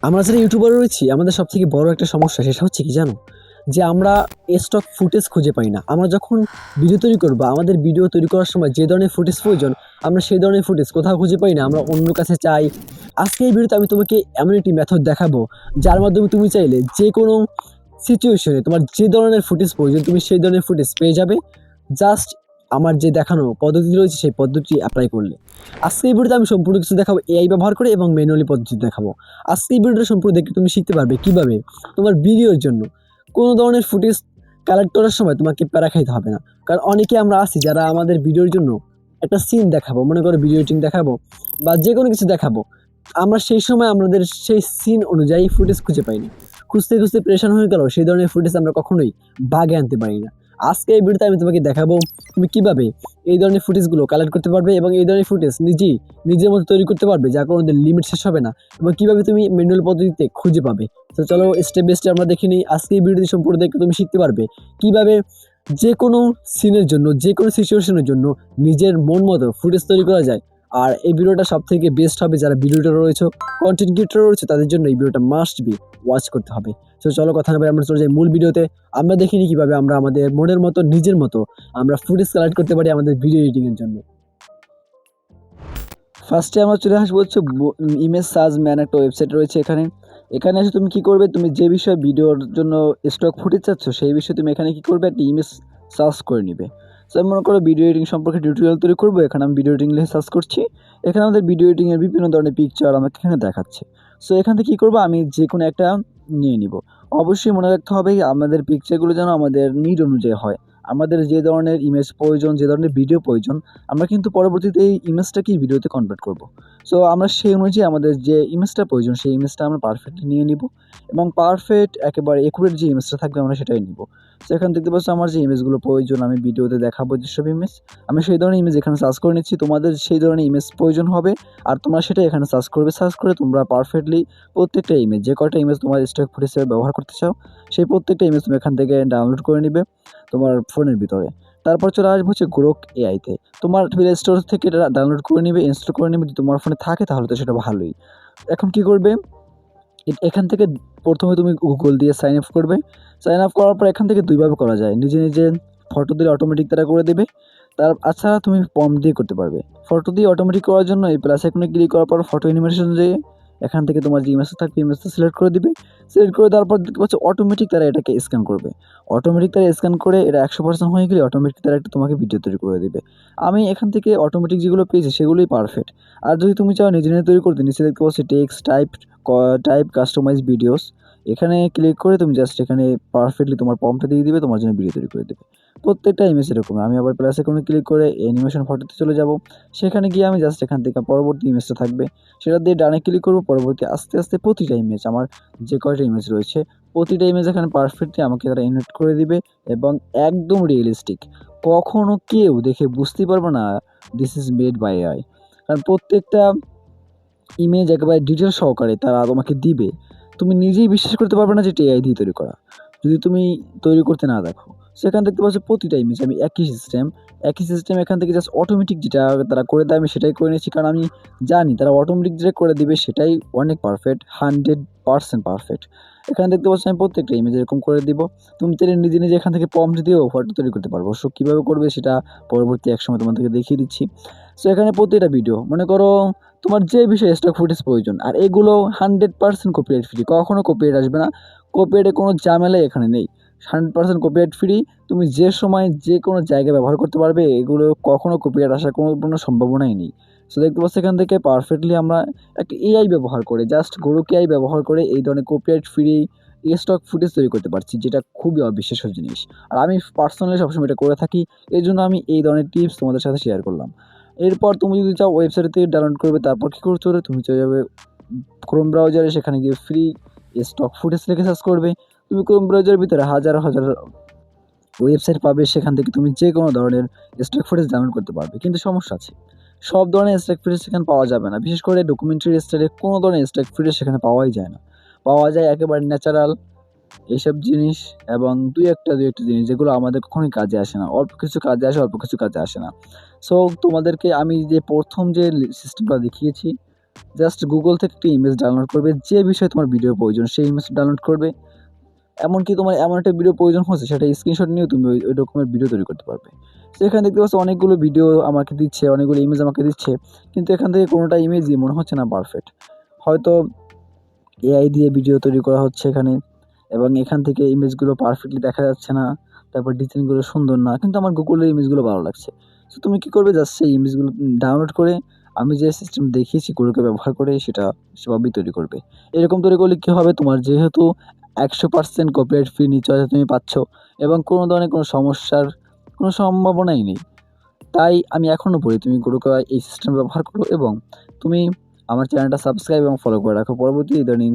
আমরা যারা ইউটিউবার রয়েছি আমাদের সবথেকে বড় একটা সমস্যা সেটা হচ্ছে কি জানো? যে আমরা স্টক ফুটেজ খুঁজে পাই না। আমরা যখন ভিডিও তৈরি করব, আমাদের ভিডিও তৈরি করার সময় যে ধরনের ফুটেজ প্রয়োজন, আমরা সেই ধরনের ফুটেজ কোথাও খুঁজে পাই না। আমরা অন্য কাছে চাই। আজকে এই ভিডিওতে আমি তোমাকে এমন একটি মেথড দেখাবো, যার মাধ্যমে তুমি চাইলে যেকোনো সিচুয়েশনে তোমার যে ধরনের ফুটেজ প্রয়োজন তুমি সেই ধরনের ফুটেজ পেয়ে যাবে। জাস্ট আমার যে দেখানো পদ্ধতি রয়েছে সেই পদ্ধতি এপ্লাই করলে। আজকে এই ভিডিওতে আমি সম্পূর্ণ কিছু দেখাবো এআই ব্যবহার করে এবং ম্যানুয়ালি পদ্ধতি দেখাবো। আজকে এই ভিডিওটা সম্পূর্ণ দেখে তুমি শিখতে পারবে কিভাবে তোমার ভিডিওর জন্য কোনো ধরনের ফুটেজ কালেক্ট করার সময় তোমাকে প্যারা খাইতে হবে না। কারণ অনেকে আমরা আছি যারা আমাদের ভিডিওর জন্য একটা সিন দেখাবো, মনে করো ভিডিও এডিটিং দেখাবো বা যে কোনো কিছু দেখাবো, আমরা সেই সময় আমাদের সেই সিন অনুযায়ী ফুটেজ খুঁজে পাই না। খুঁজতে খুঁজতে প্রেশান হয়ে গেল, সেই ধরনের ফুটেজ আমরা কখনোই বাগে আনতে পারি না। আজকে এই ভিডিওতে আমি তোমাকে দেখাবো তুমি কিভাবে এই ধরনের ফুটেজগুলো কালেক্ট করতে পারবে এবং এই ধরনের ফুটেজ নিজের মতো তৈরি করতে পারবে, যা কোনোদিন লিমিট শেষ হবে না, এবং কিভাবে তুমি ম্যানুয়াল পদ্ধতিতে খুঁজে পাবে। তো চলো স্টেপ বাই স্টেপ আমরা দেখে নিই। আজকে এই ভিডিওটি সম্পূর্ণ দেখে তুমি শিখতে পারবে কিভাবে যে কোনো সিনের জন্য, যে কোনো সিচুয়েশনের জন্য নিজের মন মতো ফুটেজ তৈরি করা যায়। আর এই ভিডিওটা সব থেকে বেস্ট হবে যারা ভিডিওটা রয়েছে, কন্টেন্ট ক্রিয়েটর রয়েছে, তাদের জন্য এই ভিডিওটা মাস্ট বি ওয়াচ করতে হবে। তো চলো কথা না বলে আমরা চলে যাই মূল ভিডিওতে। আমরা দেখিনি কিভাবে আমরা আমাদের মনের মতো নিজের মতো আমরা ফুটেজ কালেক্ট করতে পারি আমাদের ভিডিও এডিটিং এর জন্য। ফার্স্টে আমরা চলে আসবো হচ্ছে ইমেজ সার্চ ম্যান, একটা ওয়েবসাইট রয়েছে এখানে। এখানে এসে তুমি কি করবে, তুমি যে বিষয়ে ভিডিওর জন্য স্টক ফুটেজ চাচ্ছ সেই বিষয়ে তুমি এখানে কি করবে, একটা ইমেজ সার্চ করে নিবে। সো আমি মনে করো ভিডিও এডিটিং সম্পর্কে টিউটোরিয়াল তৈরি করবো, এখানে আমি ভিডিও এডিটিং লিখে সার্চ করছি। এখানে আমাদের ভিডিও এডিটিং এর বিভিন্ন ধরনের পিকচার আমাকে এখানে দেখাচ্ছে। সো এখান থেকে কী করবো, আমি যে কোনো একটা নিয়ে নিব। অবশ্যই মনে রাখতে হবে আমাদের পিকচারগুলো যেন আমাদের নিড অনুযায়ী হয়। আমাদের যে ধরনের ইমেজ প্রয়োজন, যে ধরনের ভিডিও প্রয়োজন, আমরা কিন্তু পরবর্তীতে এই ইমেজটাকেই ভিডিওতে কনভার্ট করব। সো আমরা সেই অনুযায়ী আমাদের যে ইমেজটা প্রয়োজন সেই ইমেজটা আমরা পারফেক্টলি নিয়ে নিব, এবং পারফেক্ট একেবারে একুরেট যে ইমেজটা থাকবে আমরা সেটাই নিব। সো এখানে দেখতে পাচ্ছ আমার যে ইমেজগুলো প্রয়োজন আমি ভিডিওতে দেখাবো যেসব ইমেজ, আমি সেই ধরনের ইমেজ এখানে সার্চ করে নিচ্ছি। তোমাদের সেই ধরনের ইমেজ প্রয়োজন হবে আর তোমরা সেটা এখানে সার্চ করবে। সার্চ করে তোমরা পারফেক্টলি প্রত্যেকটা ইমেজ, যে কয়টা ইমেজ তোমার স্টক ফুটেজ হিসেবে ব্যবহার করতে চাও সেই প্রত্যেকটা ইমেজ তুমি এখান থেকে ডাউনলোড করে নিবে তোমার ফোনের ভিতরে। তারপর চলে আসবে হচ্ছে গ্রোক এআইতে। তোমার প্লে স্টোর থেকে এটা ডাউনলোড করে নিবে, ইনস্টল করে নিবে। যদি তোমার ফোনে থাকে তাহলে তো সেটা ভালোই। এখন কি করবে, এখান থেকে প্রথমে তুমি গুগল দিয়ে সাইন আপ করবে। সাইন আপ করার পর এখান থেকে দুইভাবে করা যায়, নিজে নিজে ফটো দিলে অটোমেটিক তারা করে দেবে। তাছাড়া তুমি প্রম্পট দিয়ে করতে পারবে। ফটো দিয়ে অটোমেটিক করার জন্য এই প্লাস আইকনে ক্লিক করার পর ফটো অ্যানিমেশন যেয়ে এখান থেকে তোমার যে ইমেজটা থাকবে ইমেজটা সিলেক্ট করে দিবে। সিলেক্ট করে দেওয়ার পর দেখতে পাচ্ছ অটোমেটিক তারা এটাকে স্ক্যান করবে। অটোমেটিক তারা স্ক্যান করে এটা 100% হয়ে গেলে অটোমেটিক তারা একটা তোমাকে ভিডিও তৈরি করে দিবে। আমি এখান থেকে অটোমেটিক যেগুলো পেয়েছি সেগুলোই পারফেক্ট। আর যদি তুমি চাও নিজে নিজে তৈরি করতে, নিচে দেখতে পাচ্ছ টেক্সট টাইপ কাস্টমাইজ ভিডিওস। এখানে ক্লিক করে তুমি জাস্ট এখানে পারফেক্টলি তোমার প্রম্পটটা দিয়ে দিবে, তোমার জন্য ভিডিও তৈরি করে দেবে। প্রত্যেকটা ইমেজ এরকম। আমি আবার প্লাস আইকনে ক্লিক করে অ্যানিমেশন ফটোতে চলে যাব। সেখানে গিয়ে আমি জাস্ট এখান থেকে পরবর্তী ইমেজটা থাকবে সেটা দিয়ে ডানে ক্লিক করব। পরবর্তী আস্তে আস্তে প্রতিটা ইমেজ, আমার যে কয়টা ইমেজ রয়েছে প্রতিটা ইমেজ এখানে পারফেক্টলি আমাকে তারা ইনভার্ট করে দিবে, এবং একদম রিয়েলিস্টিক। কখনো কেউ দেখে বুঝতেই পারবে না this is made by AI. কারণ প্রত্যেকটা ইমেজ একেবারে ডিটেল সহকারে তারা তোমাকে দিবে। তুমি নিজেই বিশ্বাস করতে পারবে না যে এটা এআই দিয়ে তৈরি করা, যদি তুমি তৈরি করতে না দেখো। সেখানে দেখতে পাচ্ছ প্রতিটা ইমেজ আমি একই সিস্টেম এখান থেকে জাস্ট অটোমেটিক যেটা তারা করে দেয় আমি সেটাই করে নিচ্ছি, কারণ আমি জানি তারা অটোমেটিক যেটা করে দিবে সেটাই অনেক পারফেক্ট, 100% পারফেক্ট। এখানে দেখতে পাচ্ছ আমি প্রত্যেকটা ইমেজ এরকম করে দিব। তুমি তাহলে নিজে নিজে এখান থেকে প্রম্পট দিয়েও ফটো তৈরি করতে পারবো। সো কীভাবে করবে সেটা পরবর্তী এক সময় তোমাদেরকে দেখিয়ে দিচ্ছি। সো এখানে প্রতিটা ভিডিও মনে করো তোমার যে বিষয়ে স্টক ফুটেজ প্রয়োজন, আর এগুলো 100% কপিরাইট ফ্রি, কখনো কপিরাইট আসবে না। কপিরাইটের কোনো ঝামেলাই এখানে নেই। 100% কপিরাইট ফ্রি। তুমি যে সময় যে কোনো জায়গায় ব্যবহার করতে পারবে, এগুলো কখনো কপিরাইট আসার কোনো সম্ভাবনাই নেই। সো দেখতে পাচ্ছ এখান থেকে পারফেক্টলি আমরা একটা এআই ব্যবহার করে, জাস্ট গ্রোক এআই ব্যবহার করে এই ধরনের কপিরাইট ফ্রি স্টক ফুটেজ তৈরি করতে পারছি, যেটা খুবই অবিশ্বাস্য জিনিস। আর আমি পার্সোনালি সবসময় এটা করে থাকি, এই জন্য আমি এই ধরনের টিপস তোমাদের সাথে শেয়ার করলাম। এরপর তুমি যদি চাও ওয়েবসাইট থেকে ডাউনলোড করবে, তারপর কী করতে হবে, তুমি চলে যাবে ক্রোম ব্রাউজারে, সেখানে গিয়ে ফ্রি স্টক ফুটেজ লিখে সার্চ করবে। তুমি ক্রোম ব্রাউজারের ভিতরে হাজার হাজার ওয়েবসাইট পাবে, সেখান থেকে তুমি যে কোনো ধরনের স্টক ফুটেজ ডাউনলোড করতে পারবে। কিন্তু সমস্যা আছে, সব ধরনের স্টক ফুটেজ সেখানে পাওয়া যাবে না। বিশেষ করে ডকুমেন্টারি স্টাইলে কোনো ধরনের স্টক ফুটেজ সেখানে পাওয়াই যায় না। পাওয়া যায় একেবারে ন্যাচারাল এইসব জিনিস, এবং দুই একটা জিনিস যেগুলো আমাদের কখনোই কাজে আসে না। অল্প কিছু কাজে আসে, অল্প কিছু কাজে আসে না। সো তোমাদেরকে আমি যে প্রথম যে সিস্টেমটা দেখিয়েছি জাস্ট গুগল থেকে একটা ইমেজ ডাউনলোড করবে, যে বিষয়ে তোমার ভিডিও প্রয়োজন সেই ইমেজ ডাউনলোড করবে। এমনকি তোমার এমন একটা ভিডিও প্রয়োজন হচ্ছে সেটা স্ক্রিনশট নিয়েও তুমি ওই রকমের ভিডিও তৈরি করতে পারবে। তো এখানে দেখতে পাচ্ছ অনেকগুলো ভিডিও আমাকে দিচ্ছে, অনেকগুলো ইমেজ আমাকে দিচ্ছে, কিন্তু এখান থেকে কোনোটা ইমেজই মনে হচ্ছে না পারফেক্ট। হয়তো এআই দিয়ে ভিডিও তৈরি করা হচ্ছে এখানে, এবং এখান থেকে ইমেজগুলো পারফেক্টলি দেখা যাচ্ছে না, তারপর ডিজাইনগুলো সুন্দর না, কিন্তু আমার গুগলের ইমেজগুলো ভালো লাগছে। সো তুমি কী করবে, জাস্ট সেই ইমেজগুলো ডাউনলোড করে আমি যে সিস্টেম দেখিয়েছি গুগলকে ব্যবহার করে সেটা সেভাবেই তৈরি করবে। এরকম তৈরি করলে কী হবে, তোমার যেহেতু 100% কপিরাইট ফ্রি নিশ্চয়তা তুমি পাচ্ছ, এবং কোনো ধরনের কোনো সমস্যার কোনো সম্ভাবনাই নেই। তাই আমি এখনও বলি তুমি গুরুকা এই সিস্টেম ব্যবহার করো, এবং তুমি আমার চ্যানেলটা সাবস্ক্রাইব এবং ফলো করে রাখো। পরবর্তী এই ধরনের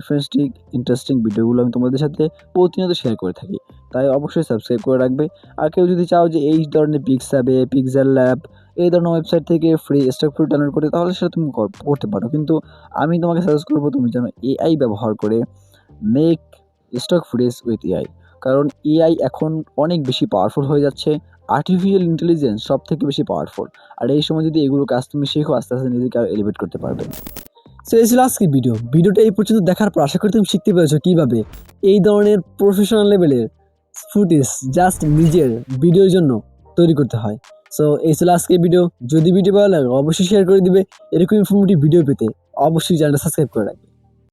ইন্টারেস্টিং ভিডিওগুলো আমি তোমাদের সাথে প্রতিনিয়ত শেয়ার করে থাকি। তাই অবশ্যই সাবস্ক্রাইব করে রাখবে। আর কেউ যদি চাও যে এই ধরনের পিক্সাবে, পিক্সেল ল্যাব এই ধরনের ওয়েবসাইট থেকে ফ্রি স্টক ফুটেজ ডাউনলোড করতে, তাহলে সেটা তুমি করতে পারো। কিন্তু আমি তোমাকে সাজেস্ট করবো তুমি যেন এআই ব্যবহার করে make stock footage with AI. কারণ এআই এখন অনেক বেশি পাওয়ারফুল হয়ে যাচ্ছে। আর্টিফিশিয়াল ইন্টেলিজেন্স সবথেকে বেশি পাওয়ারফুল। আর এই সময় যদি এগুলো কাজ তুমি শেখো, আস্তে আস্তে নিজেকে আরও এলিভেট করতে পারবে। সো এই ছিল আজকের ভিডিওটা এই পর্যন্ত দেখার পর আশা করি তুমি শিখতে পেরেছো কীভাবে এই ধরনের প্রফেশনাল লেভেলের ফুটেজ জাস্ট নিজের ভিডিওর জন্য তৈরি করতে হয়। সো এই ছিল আজকের ভিডিও। যদি ভিডিও ভালো লাগে অবশ্যই শেয়ার করে দিবে। এরকম ইনফরমেটিভ ভিডিও পেতে অবশ্যই চ্যানেলটা সাবস্ক্রাইব করে রাখবে।